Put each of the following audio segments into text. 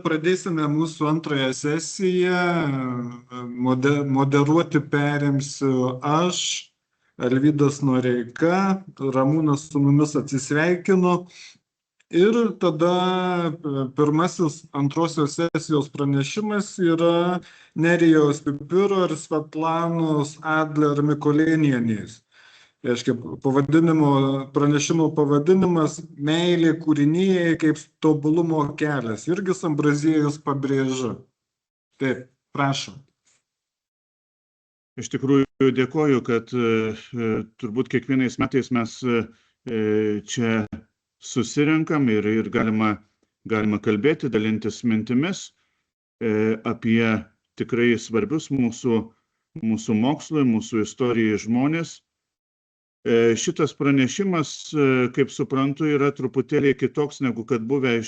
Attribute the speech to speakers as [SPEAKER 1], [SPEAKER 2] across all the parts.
[SPEAKER 1] pradėsime mūsų antrąją sesiją. Moderuoti perimsiu aš, Alvydas Noreika, Ramūnas su mumis atsisveikino. Ir tada pirmasis antrosios sesijos pranešimas yra Nerijos Pipiro ir Svetlanos Adler Mikulėnienės. Reiškia, pranešimo pavadinimas Meilė kūrinijai kaip tobulumo kelias. Jurgis Ambraziejus pabrėža. Taip, prašom.
[SPEAKER 2] Iš tikrųjų dėkoju, kad turbūt kiekvienais metais mes čia susirenkam ir galima kalbėti, dalintis mintimis apie tikrai svarbius mūsų mokslui, mūsų istorijai žmonės. Šitas pranešimas, kaip suprantu, yra truputėlį kitoks negu kad buvę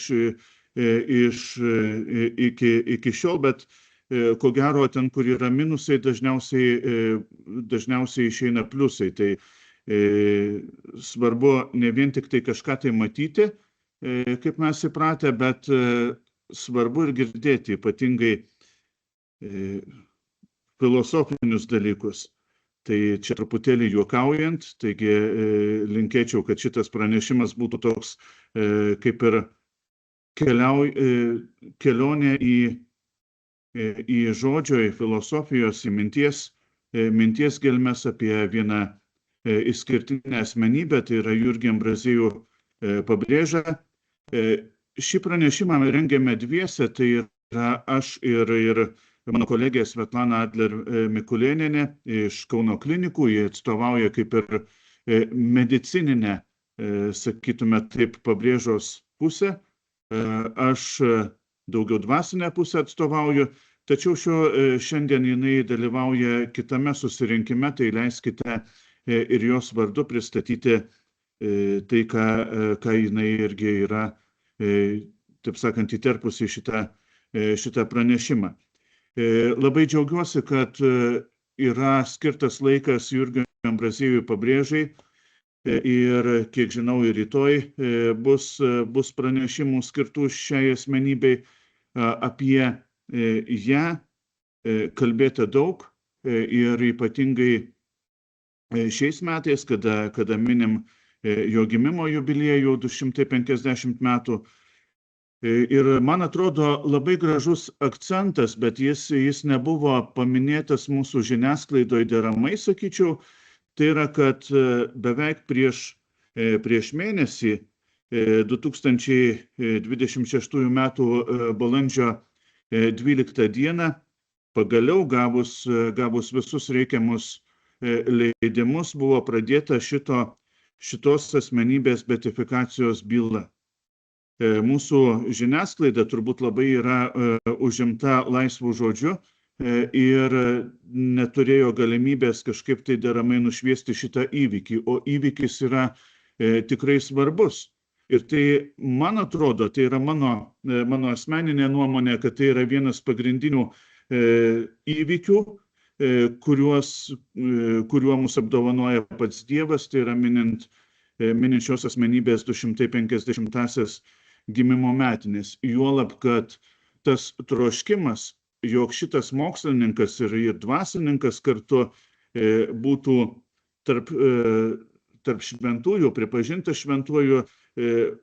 [SPEAKER 2] iki šiol, bet ko gero ten, kur yra minusai, dažniausiai išeina pliusai. Tai svarbu ne vien tik tai kažką tai matyti, kaip mes įpratę, bet svarbu ir girdėti ypatingai filosofinius dalykus. Tai čia truputėlį juokaujant, taigi linkėčiau, kad šitas pranešimas būtų toks kaip ir kelionė į žodžio, į filosofijos, į minties gelmes apie vieną išskirtinę asmenybę, tai yra Jurgį Ambraziejų pabrėža. Šį pranešimą rengėme dviese, tai yra aš ir mano kolegė Svetlana Adler Mikulėnienė iš Kauno klinikų. Jie atstovauja kaip ir medicininę, sakytume taip, pabrėžos pusę. Aš daugiau dvasinę pusę atstovauju, tačiau šiandien jinai dalyvauja kitame susirinkime, tai leiskite ir jos vardu pristatyti tai, ką jinai irgi yra, taip sakant, įterpusi šitą pranešimą. Labai džiaugiuosi, kad yra skirtas laikas Jurgiui Ambraziejui pabrėžai ir, kiek žinau, ir rytoj bus pranešimų skirtų šiai asmenybei. Apie ją kalbėta daug ir ypatingai šiais metais, kada minim jo gimimo jubiliejų 250 metų. Ir man atrodo labai gražus akcentas, bet jis nebuvo paminėtas mūsų žiniasklaidoje deramai, sakyčiau. Tai yra, kad beveik prieš mėnesį, 2026 metų balandžio 12 dieną, pagaliau gavus visus reikiamus leidimus, buvo pradėta šitos asmenybės beatifikacijos byla. Mūsų žiniasklaida turbūt labai yra užimta laisvų žodžiu ir neturėjo galimybės kažkaip tai deramai nušviesti šitą įvykį, o įvykis yra tikrai svarbus. Ir tai, man atrodo, tai yra mano asmeninė nuomonė, kad tai yra vienas pagrindinių įvykių, kuriuo mus apdovanoja pats Dievas, tai yra minint šios asmenybės 250-asias gimimo metinės. Juolab, kad tas troškimas, jog šitas mokslininkas ir dvasininkas kartu būtų tarp šventųjų, pripažintas šventuoju,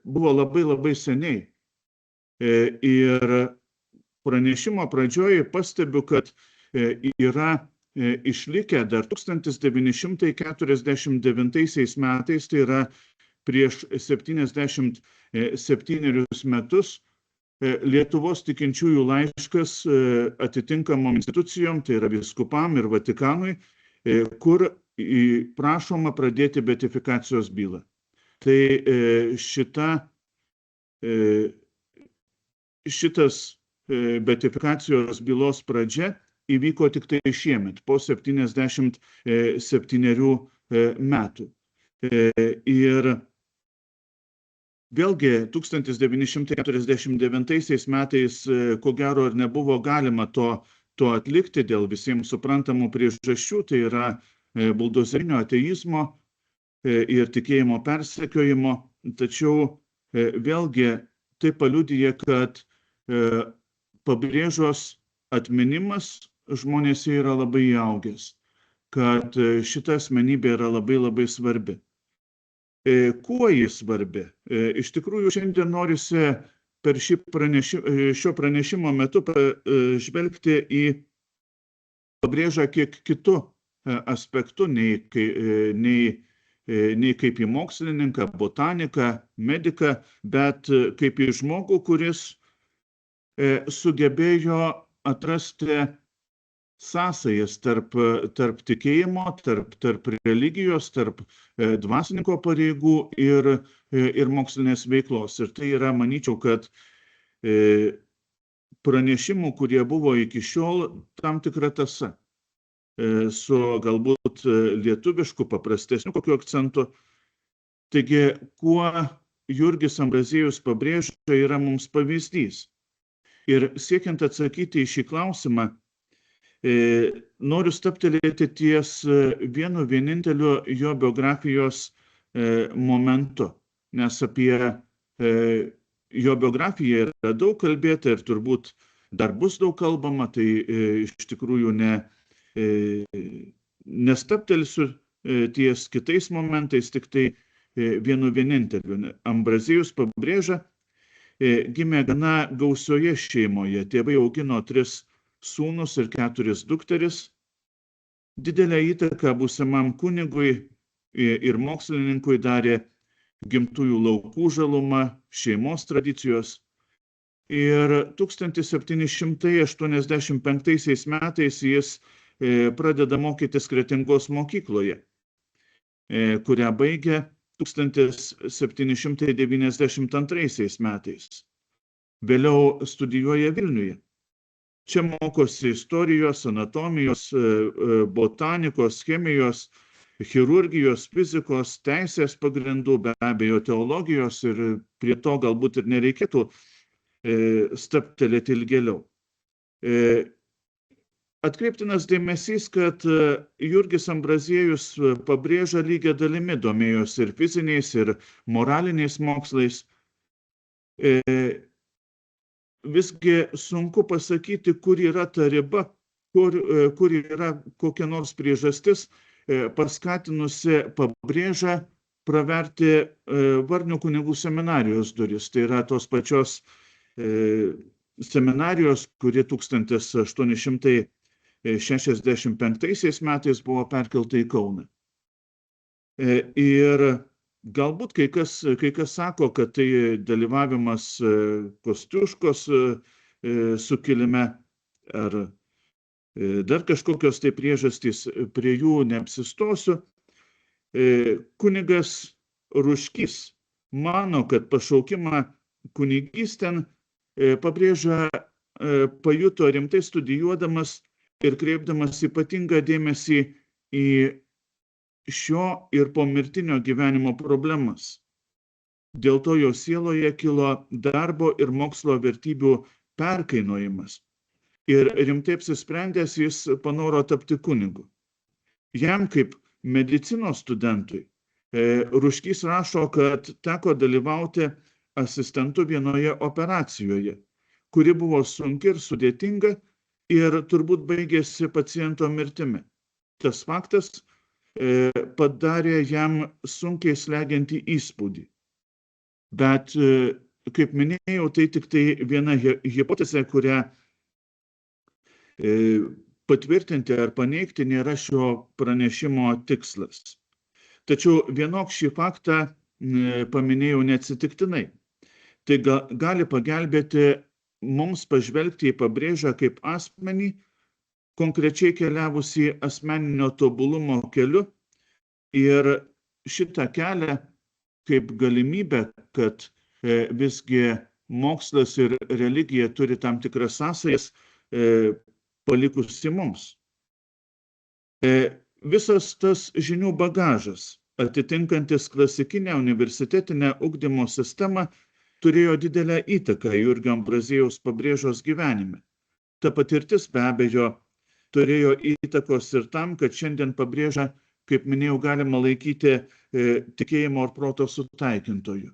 [SPEAKER 2] buvo labai seniai. Ir pranešimo pradžioje pastebiu, kad yra išlikę dar 1949 metais, tai yra prieš 77 metus, Lietuvos tikinčiųjų laiškas atitinkamom institucijom, tai yra vyskupam ir Vatikanui, kur prašoma pradėti beatifikacijos bylą. Tai šitas beatifikacijos bylos pradžia įvyko tik tai šiemet, po 77 metų. Ir vėlgi 1949 metais, ko gero, ir nebuvo galima to atlikti dėl visiems suprantamų priežasčių, tai yra buldozerinio ateizmo ir tikėjimo persekiojimo. Tačiau vėlgi tai paliudija, kad Pabrėžos atminimas žmonėse yra labai augęs, kad šita asmenybė yra labai labai svarbi. Kuo jis svarbi? Iš tikrųjų, šiandien norisi per šio pranešimo metu žvelgti į Pabrėžą kiek kitų aspektų, nei kaip į mokslininką, botaniką, mediką, bet kaip į žmogų, kuris sugebėjo atrasti sąsajas tarp tikėjimo, tarp religijos, tarp dvasininko pareigų ir mokslinės veiklos. Ir tai yra, manyčiau, kad pranešimų, kurie buvo iki šiol, tam tikra tąsa, su galbūt lietuvišku, paprastesniu kokiu akcentu. Taigi, kuo Jurgis Ambraziejus Pabrėža yra mums pavyzdys. Ir siekiant atsakyti į šį klausimą, noriu stabtelėti ties vienu vieninteliu jo biografijos momentu, nes apie jo biografiją yra daug kalbėta ir turbūt dar bus daug kalbama, tai iš tikrųjų nestabtelsiu ties kitais momentais, tik tai vienu vieninteliu. Ambraziejus Pabrėža gimė gana gausioje šeimoje. Tėvai augino 3 sūnus ir 4 dukteris. Didelę įtaką būsimam kunigui ir mokslininkui darė gimtųjų laukų žaluma, šeimos tradicijos. Ir 1785 metais jis pradeda mokytis Kretingos mokykloje, kurią baigė 1792 metais. Vėliau studijuoja Vilniuje. Čia mokosi istorijos, anatomijos, botanikos, chemijos, chirurgijos, fizikos, teisės pagrindų, be abejo teologijos, ir prie to galbūt ir nereikėtų stabtelėti ilgėliau. Atkreiptinas dėmesys, kad Jurgis Ambraziejus Pabrėža lygia dalimi domėjosi ir fiziniais, ir moraliniais mokslais. Visgi sunku pasakyti, kur yra ta riba, kur yra kokia nors priežastis paskatinusi Pabrėžą praverti Varnių kunigų seminarijos duris. Tai yra tos pačios seminarijos, kuri 1865 metais buvo perkelta į Kauną. Ir galbūt kai kas sako, kad tai dalyvavimas Kosciuškos sukilime ar dar kažkokios tai priežastys, prie jų neapsistosiu. Kunigas Ruškys mano, kad pašaukimą kunigystėn Pabrėža pajuto rimtai studijuodamas ir kreipdamas ypatingą dėmesį į šio ir pomirtinio gyvenimo problemas. Dėl to jo sieloje kilo darbo ir mokslo vertybių perkainojimas. Ir rimtai apsisprendęs jis panoro tapti kunigu. Jam kaip medicinos studentui Ruškys rašo, kad teko dalyvauti asistentu vienoje operacijoje, kuri buvo sunki ir sudėtinga ir turbūt baigėsi paciento mirtimi. Tas faktas padarė jam sunkiai slegiantį įspūdį. Bet, kaip minėjau, tai tik tai viena hipotezė, kurią patvirtinti ar paneigti nėra šio pranešimo tikslas. Tačiau vienok šį faktą paminėjau neatsitiktinai. Tai gali pagelbėti mums pažvelgti į Pabrėžą kaip asmenį, konkrečiai keliavusį asmeninio tobulumo keliu, ir šitą kelią kaip galimybę, kad visgi mokslas ir religija turi tam tikras sąsajas, palikusi mums. Visas tas žinių bagažas, atitinkantis klasikinę universitetinę ugdymo sistemą, turėjo didelę įtaką Jurgio Ambraziejaus Pabrėžos gyvenime. Ta patirtis be abejo turėjo įtakos ir tam, kad šiandien Pabrėžą, kaip minėjau, galima laikyti tikėjimo ir proto sutaikintoju.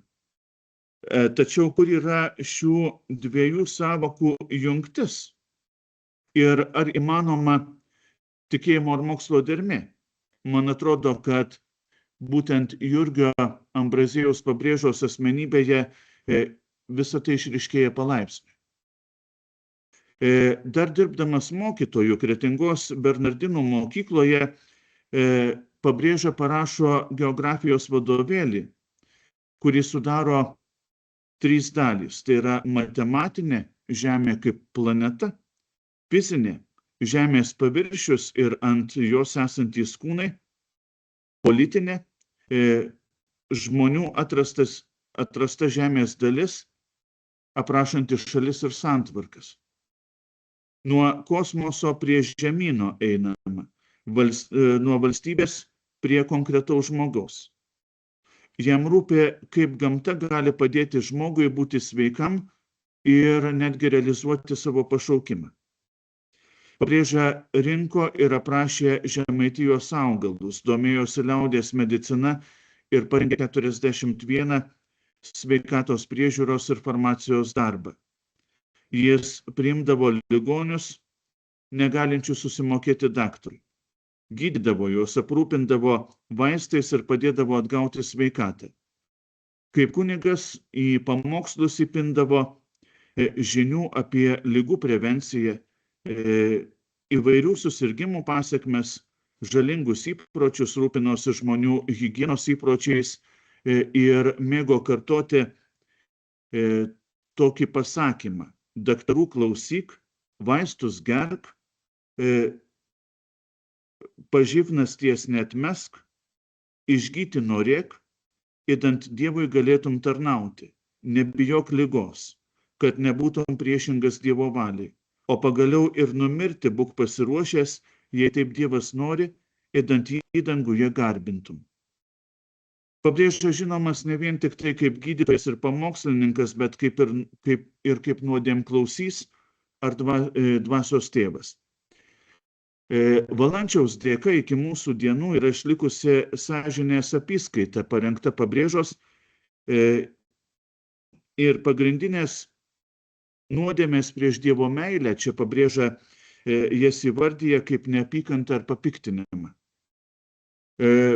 [SPEAKER 2] Tačiau kur yra šių dviejų sąvokų jungtis? Ir ar įmanoma tikėjimo ir mokslo dermė? Man atrodo, kad būtent Jurgio Ambraziejaus Pabrėžos asmenybėje visą tai išryškėja palaipsniui. Dar dirbdamas mokytoju Kretingos Bernardinų mokykloje, Pabrėža parašo geografijos vadovėlį, kurį sudaro 3 dalys. Tai yra matematinė Žemė kaip planeta, fizinė Žemės paviršius ir ant jos esantys kūnai, politinė žmonių atrasta Žemės dalis, aprašanti šalis ir santvarkas. Nuo kosmoso prie žemyno einama, nuo valstybės prie konkretaus žmogaus. Jam rūpi, kaip gamta gali padėti žmogui būti sveikam ir netgi realizuoti savo pašaukimą. Pabrėža rinko ir aprašė Žemaitijos augalus, domėjosi liaudies medicina ir parengė 41 sveikatos priežiūros ir farmacijos darbą. Jis priimdavo ligonius, negalinčius susimokėti daktarui. Gydydavo juos, aprūpindavo vaistais ir padėdavo atgauti sveikatą. Kaip kunigas į pamokslus įpindavo žinių apie ligų prevenciją, įvairių susirgimų pasekmes, žalingus įpročius, rūpinosi žmonių higienos įpročiais ir mėgo kartoti tokį pasakymą: daktarų klausyk, vaistus gerk, paživnasties neatmesk, išgyti norėk, idant Dievui galėtum tarnauti, nebijok ligos, kad nebūtum priešingas Dievo valiai, o pagaliau ir numirti būk pasiruošęs, jei taip Dievas nori, idant jį danguje garbintum. Pabrėža žinomas ne vien tik tai kaip gydytojas ir pamokslininkas, bet kaip nuodėmklausys ar dvasios tėvas. Valančiaus dėka iki mūsų dienų yra išlikusi sąžinės apyskaita parengta Pabrėžos ir pagrindinės nuodėmės prieš Dievo meilę, čia Pabrėža jas įvardyja kaip neapykantą ar papiktinimą.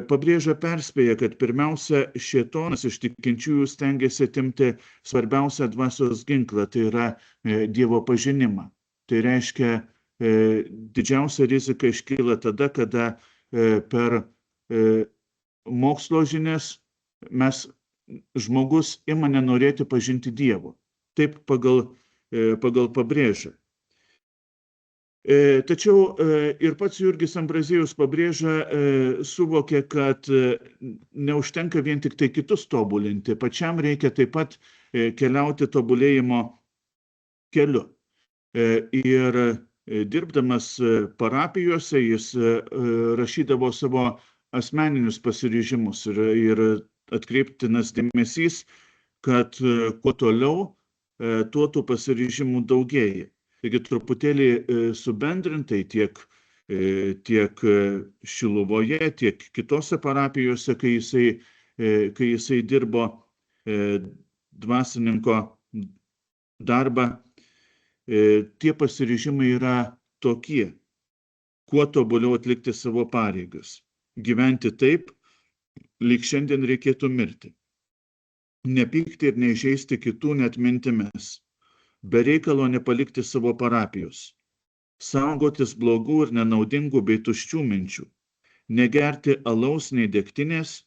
[SPEAKER 2] Pabrėža perspėja, kad pirmiausia šėtonas iš tikinčiųjų stengiasi atimti svarbiausią dvasios ginklą, tai yra Dievo pažinimą. Tai reiškia, didžiausia rizika iškyla tada, kada per mokslo žinias žmogus ima nenorėti pažinti Dievo. Taip pagal Pabrėžą. Tačiau ir pats Jurgis Ambraziejus Pabrėža suvokė, kad neužtenka vien tik tai kitus tobulinti, pačiam reikia taip pat keliauti tobulėjimo keliu. Ir dirbdamas parapijose jis rašydavo savo asmeninius pasiryžimus ir atkreiptinas dėmesys, kad kuo toliau, tuo tų pasiryžimų daugėja. Taigi truputėlį subendrintai tiek Šiluvoje, tiek kitose parapijose, kai jisai dirbo dvasininko darbą, tie pasiryžimai yra tokie: kuo tobuliau atlikti savo pareigas, gyventi taip, lyg šiandien reikėtų mirti, nepykti ir neįžeisti kitų net mintimis, be reikalo nepalikti savo parapijos, saugotis blogų ir nenaudingų bei tuščių minčių, negerti alaus nei degtinės,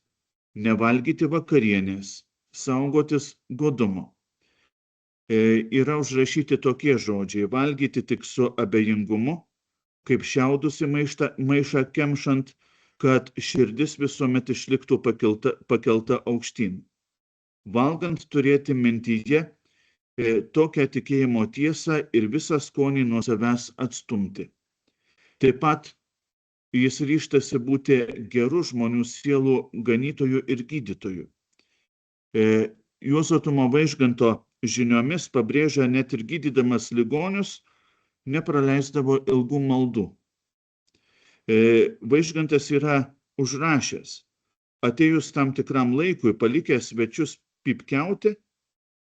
[SPEAKER 2] nevalgyti vakarienės, saugotis godumo. Yra užrašyti tokie žodžiai: valgyti tik su abejingumu, kaip šiaudus į maišą kemšant, kad širdis visuomet išliktų pakelta aukštyn. Valgant turėti mintyje tokią tikėjimo tiesą ir visą skonį nuo savęs atstumti. Taip pat jis ryžtasi būti gerų žmonių sielų ganytojų ir gydytojų. Juozo Tumo Vaižganto žiniomis Pabrėža net ir gydydamas ligonius nepraleisdavo ilgų maldų. Vaižgantas yra užrašęs: atėjus tam tikram laikui, palikęs svečius pypkiauti,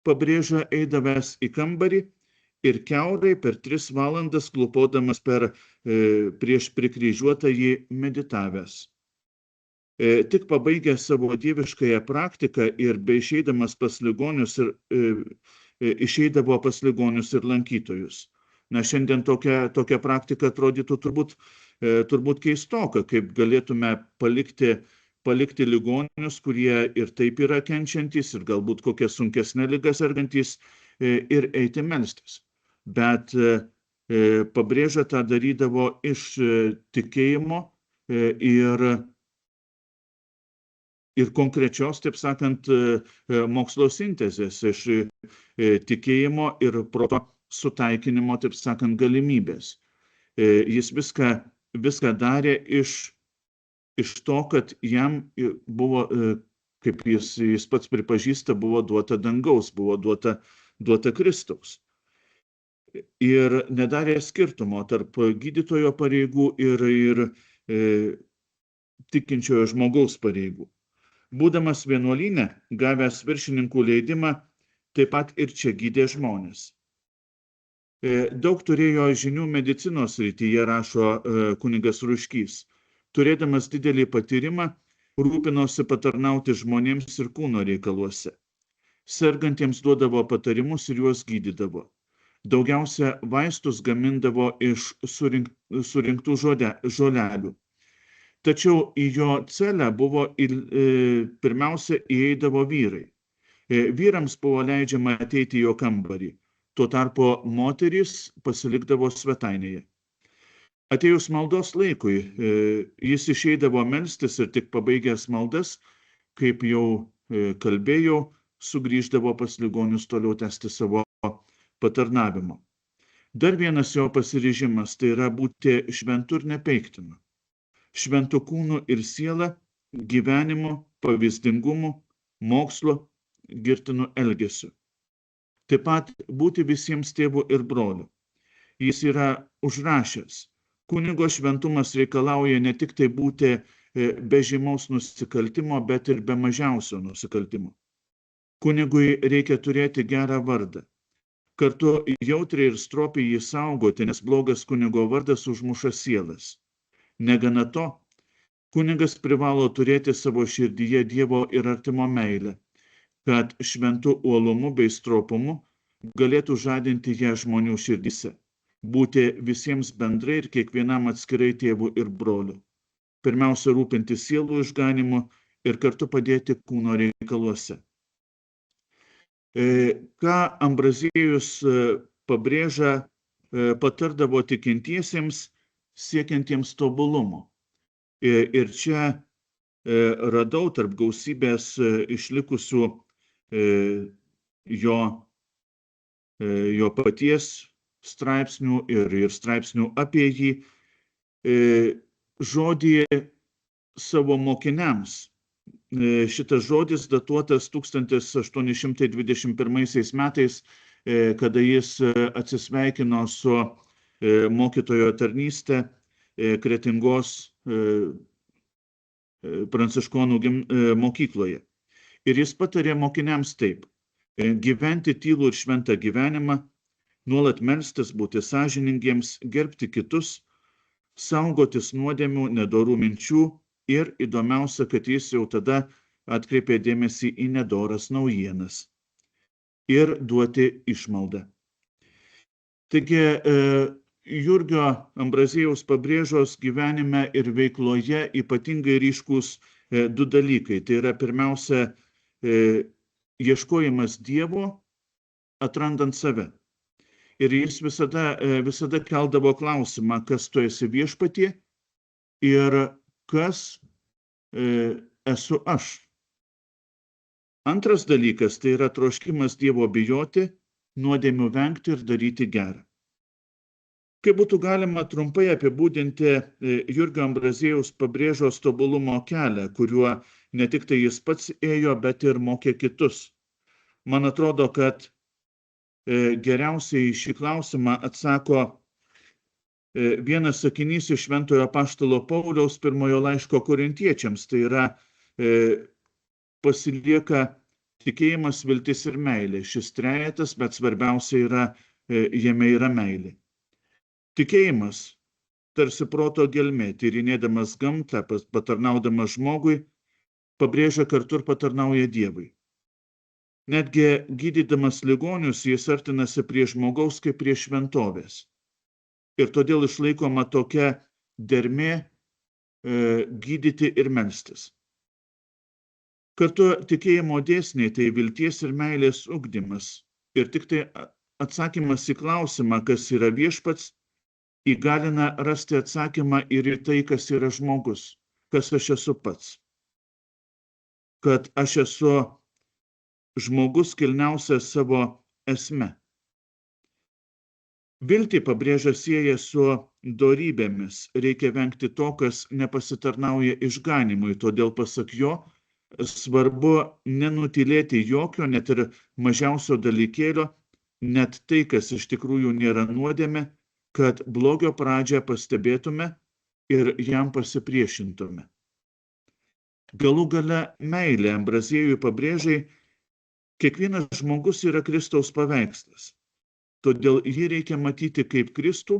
[SPEAKER 2] pabrėža eidavęs į kambarį ir kiaurai per 3 valandas klūpodamas prieš prikryžiuotąjį meditavęs. Tik pabaigęs savo dieviškąją praktiką ir beišeidamas pas ligonius išeidavo pas ligonius ir lankytojus. Na, šiandien tokia praktika atrodytų turbūt keistoka, kaip galėtume palikti ligonius, kurie ir taip yra kenčiantys ir galbūt kokią sunkesnę ligą sergantys ir eiti melstis. Bet pabrėža tą darydavo iš tikėjimo ir konkrečios, taip sakant, mokslo sintezės, iš tikėjimo ir proto sutaikinimo, taip sakant, galimybės. Jis viską darė iš to, kad jam buvo, kaip jis pats pripažįsta, buvo duota dangaus, buvo duota Kristaus. Ir nedarė skirtumo tarp gydytojo pareigų ir tikinčiojo žmogaus pareigų. Būdamas vienuolyne, gavęs viršininkų leidimą, taip pat ir čia gydė žmonės. Daug turėjo žinių medicinos srityje, rašo kunigas Ruškys. Turėdamas didelį patyrimą, rūpinosi patarnauti žmonėms ir kūno reikaluose. Sergantiems duodavo patarimus ir juos gydydavo. Daugiausia vaistus gamindavo iš surinktų žolelių. Tačiau į jo celę pirmiausia įeidavo vyrai. Vyrams buvo leidžiama ateiti į jo kambarį. Tuo tarpu moterys pasilikdavo svetainėje. Atėjus maldos laikui, jis išeidavo melstis ir tik pabaigęs maldas, kaip jau kalbėjau, sugrįždavo pas ligonius toliau tęsti savo patarnavimo. Dar vienas jo pasiryžimas tai yra būti šventu ir nepeiktinu. Šventu kūnu ir siela, gyvenimu, pavyzdingumu, mokslo, girtinu elgesiu. Taip pat būti visiems tėvų ir brolių. Jis yra užrašęs. Kunigo šventumas reikalauja ne tik tai būti be žymaus nusikaltimo, bet ir be mažiausio nusikaltimo. Kunigui reikia turėti gerą vardą. Kartu jautriai ir stropiai jį saugoti, nes blogas kunigo vardas užmuša sielas. Negana to, kunigas privalo turėti savo širdyje Dievo ir artimo meilę, kad šventu uolumu bei stropumu galėtų žadinti ją žmonių širdyse, būti visiems bendrai ir kiekvienam atskirai tėvų ir brolių. Pirmiausia, rūpinti sielų išganimu ir kartu padėti kūno reikaluose. Ką Ambraziejus pabrėža, patardavo tikintiesiems siekiantiems tobulumo. Ir čia radau tarp gausybės išlikusių jo paties straipsnių ir straipsnių apie jį žodį savo mokiniams. Šitas žodis datuotas 1821 metais, kada jis atsisveikino su mokytojo tarnystę Kretingos pranciškonų mokykloje. Ir jis patarė mokiniams taip: gyventi tylų ir šventą gyvenimą, nuolat melstis, būti sąžiningiems, gerbti kitus, saugotis nuodėmių, nedorų minčių ir įdomiausia, kad jis jau tada atkreipė dėmesį į nedoras naujienas ir duoti išmaldą. Taigi, Jurgio Ambraziejaus pabrėžos gyvenime ir veikloje ypatingai ryškūs du dalykai. Tai yra pirmiausia ieškojimas Dievo, atrandant save. Ir jis visada keldavo klausimą, kas tu esi viešpatie ir kas esu aš. Antras dalykas tai yra troškimas Dievo bijoti, nuodėmių vengti ir daryti gerą. Kaip būtų galima trumpai apibūdinti Jurgio Ambraziejaus pabrėžos tobulumo kelią, kuriuo ne tik tai jis pats ėjo, bet ir mokė kitus? Man atrodo, kad geriausiai šį klausimą atsako vienas sakinys iš Šventojo Apaštalo Pauliaus pirmojo laiško Korintiečiams. Tai yra pasilieka tikėjimas, viltis ir meilė. Šis trejetas, bet svarbiausia jame yra meilė. Tikėjimas, tarsi proto gelmė, tyrinėdamas gamtą, patarnaudamas žmogui, pabrėžia kartu ir patarnauja Dievui. Netgi gydydamas ligonius, jis artinasi prie žmogaus kaip prie šventovės. Ir todėl išlaikoma tokia dermė gydyti ir melstis. Kartu tikėjimo dėsniai tai vilties ir meilės ugdymas. Ir tik tai atsakymas į klausimą, kas yra viešpats, įgalina rasti atsakymą ir į tai, kas yra žmogus, kas aš esu pats. Kad aš esu žmogus kilniausias savo esme. Viltį pabrėžia sieja su dorybėmis. Reikia vengti to, kas nepasitarnauja išganimui, todėl pasak jo, svarbu nenutylėti jokio, net ir mažiausio dalykėlio, net tai, kas iš tikrųjų nėra nuodėmė, kad blogio pradžią pastebėtume ir jam pasipriešintume. Galų gale meilė Ambraziejui pabrėžia, kiekvienas žmogus yra Kristaus paveikslas. Todėl jį reikia matyti kaip Kristų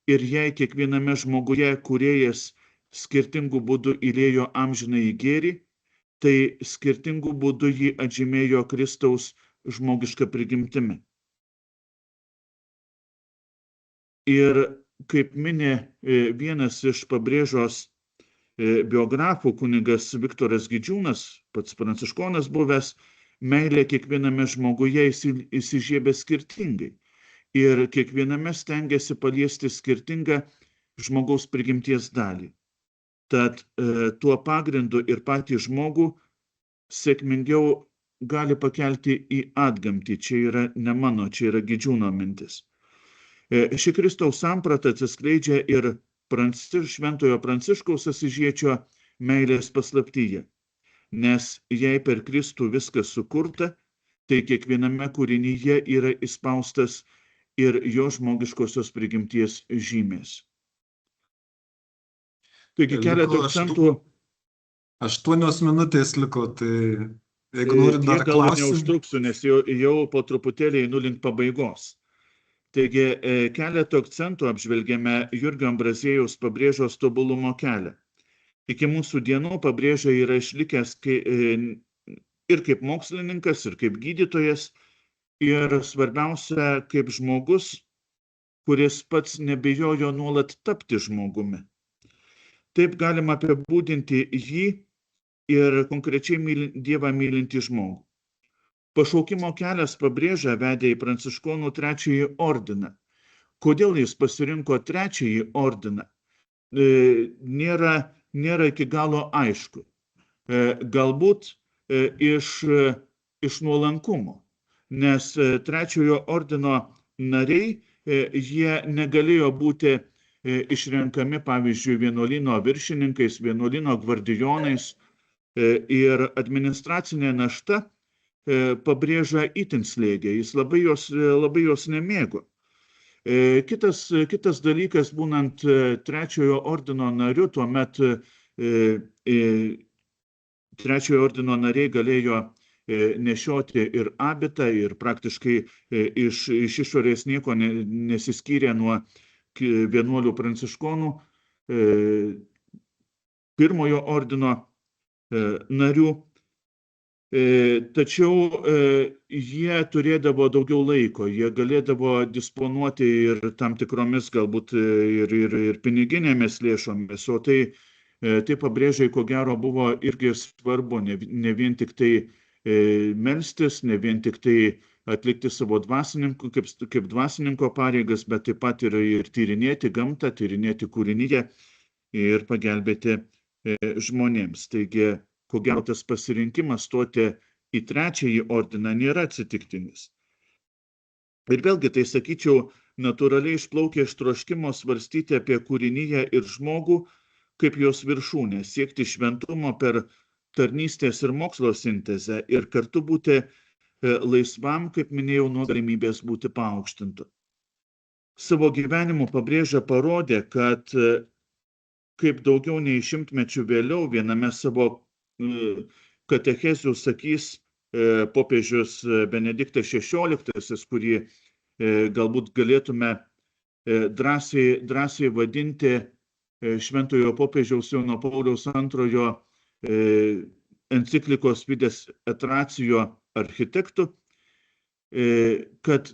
[SPEAKER 2] ir jei kiekviename žmoguje kūrėjas skirtingų būdų įliejo amžinąjį gėrį, tai skirtingų būdų jį atžymėjo Kristaus žmogiška prigimtimi. Ir kaip mini vienas iš Pabrėžos biografų, kunigas Viktoras Gidžiūnas, pats pranciškonas buvęs, meilė kiekviename žmoguje įsižiebė skirtingai. Ir kiekviename stengiasi paliesti skirtingą žmogaus prigimties dalį. Tad tuo pagrindu ir patį žmogų sėkmingiau gali pakelti į atgamtį. Čia yra ne mano, čia yra Gidžiūno mintis. Ši Kristaus samprata atsiskleidžia ir Šventojo Pranciškaus Asyžiečio meilės paslaptyje. Nes jei per Kristų viskas sukurta, tai kiekviename kūrinyje yra įspaustas ir jo žmogiškosios prigimties žymės. Taigi keletą akcentų.
[SPEAKER 1] 8 minutės liko, tai jeigu norit dar klausimų.
[SPEAKER 2] Neužtruksiu, nes jau po truputėlį einu link pabaigos. Taigi keletą akcentų apžvelgėme Jurgio Ambraziejaus Pabrėžos tobulumo kelią. Iki mūsų dienų Pabrėža yra išlikęs ir kaip mokslininkas, ir kaip gydytojas, ir svarbiausia, kaip žmogus, kuris pats nebijojo nuolat tapti žmogumi. Taip galima apibūdinti jį ir konkrečiai Dievą mylintį žmogų. Pašaukimo kelias Pabrėža vedė į pranciškonų 3-ąjį ordiną. Kodėl jis pasirinko 3-ąjį ordiną? Nėra iki galo aišku. Galbūt iš nuolankumo, nes 3-ojo ordino nariai, jie negalėjo būti išrenkami, pavyzdžiui, vienuolyno viršininkais, vienuolyno gvardijonais, ir administracinė našta Pabrėža itin slėgė, jis labai jos nemėgo. Kitas dalykas, būnant 3-ojo ordino nariu, tuomet 3-ojo ordino nariai galėjo nešioti ir abitą, ir praktiškai iš išorės nieko nesiskyrė nuo vienuolių pranciškonų 1-ojo ordino narių. Tačiau jie turėdavo daugiau laiko, jie galėdavo disponuoti ir tam tikromis galbūt ir piniginėmis lėšomis, o tai Pabrėžai, ko gero, buvo irgi svarbu, ne vien tik tai melstis, ne vien tik tai atlikti savo kaip dvasininko pareigas, bet taip pat ir tyrinėti gamtą, tyrinėti kūrinyje ir pagelbėti žmonėms. Taigi, ko gero, tas pasirinkimas stoti į 3-ąjį ordiną nėra atsitiktinis. Ir vėlgi, tai sakyčiau, natūraliai išplaukia iš troškimo svarstyti apie kūrinyje ir žmogų kaip jos viršūnę, siekti šventumo per tarnystės ir mokslo sintezę ir kartu būti laisvam, kaip minėjau, nuo galimybės būti paaukštintu. Savo gyvenimu Pabrėža parodė, kad kaip daugiau nei 100 mečių vėliau viename savo katechezių sakys popiežius Benediktas XVI, kurį galbūt galėtume drąsiai vadinti šventojo popiežiaus Jono Pauliaus II enciklikos Fides et Ratio architektu, kad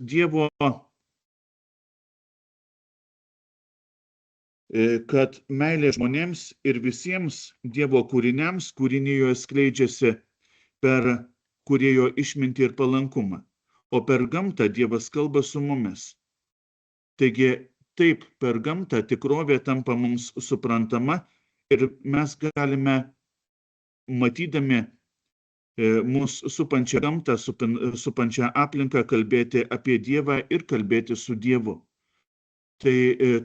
[SPEAKER 2] meilė žmonėms ir visiems Dievo kūriniams kūrinijoje skleidžiasi per kūrėjo išmintį ir palankumą, o per gamtą Dievas kalba su mumis. Taigi, taip per gamtą tikrovė tampa mums suprantama ir mes galime, matydami mūsų supančią gamtą, supančią aplinką, kalbėti apie Dievą ir kalbėti su Dievu. Tai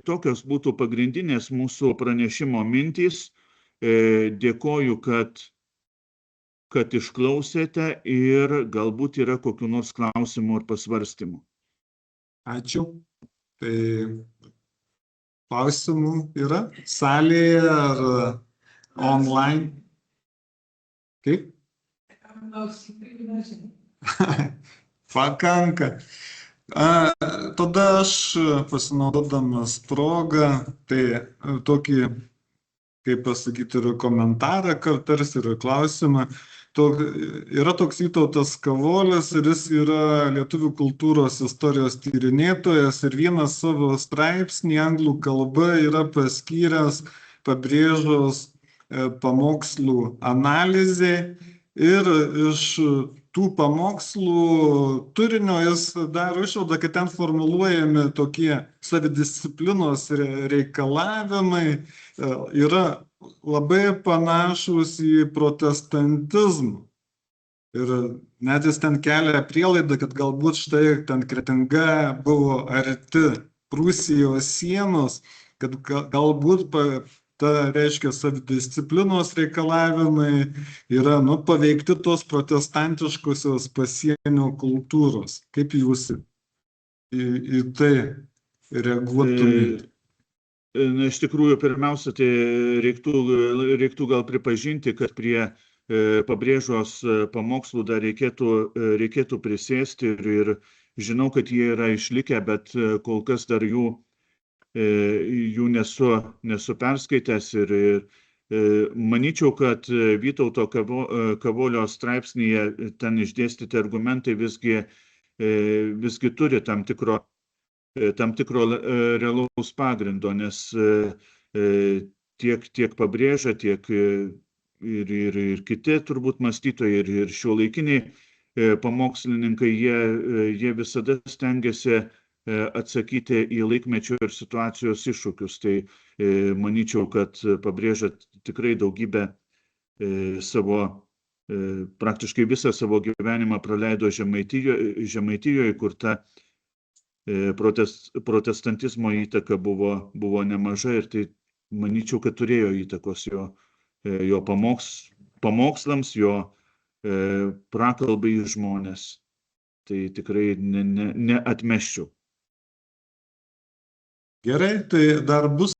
[SPEAKER 2] tokios būtų pagrindinės mūsų pranešimo mintys. Dėkoju, kad išklausėte ir galbūt yra kokių nors klausimų ir pasvarstymų.
[SPEAKER 1] Ačiū. Tai klausimų yra salėje ar online? Kaip? Pakanka. Tada aš pasinaudodamas progą, tai tokį, kaip pasakyti, ir komentarą kartais, ir klausimą. Yra toks Vytautas Kavolis ir jis yra lietuvių kultūros istorijos tyrinėtojas ir vieną savo straipsnį anglų kalba yra paskyręs pabrėžus pamokslų analizė ir iš tų pamokslų turinio jis daro išvadą, kad ten formuluojami tokie savidisciplinos reikalavimai yra labai panašus į protestantizmą. Ir net jis ten kelia prielaidą, kad galbūt štai ten Kretinga buvo arti Prūsijos sienos, kad galbūt reiškia savidisciplinos reikalavimai yra paveikti tos protestantiškosios pasienio kultūros. Kaip jūs į tai reaguotumėte?
[SPEAKER 2] Iš tikrųjų, pirmiausia, tai reiktų gal pripažinti, kad prie Pabrėžos pamokslų dar reikėtų prisėsti ir žinau, kad jie yra išlikę, bet kol kas dar jų nesu perskaitęs ir manyčiau, kad Vytauto Kavolio straipsnyje ten išdėstyti argumentai visgi turi tam tikro realaus pagrindo, nes tiek Pabrėža, tiek ir kiti turbūt mąstytojai ir šiuolaikiniai pamokslininkai, jie visada stengiasi atsakyti į laikmečio ir situacijos iššūkius. Tai manyčiau, kad Pabrėža tikrai daugybę praktiškai visą savo gyvenimą praleido Žemaitijoje, kur ta protestantizmo įtaka buvo nemaža ir tai manyčiau, kad turėjo įtakos jo pamokslams, jo prakalbai į žmones. Tai tikrai neatmesčiau.
[SPEAKER 1] Gerai, tai dar bus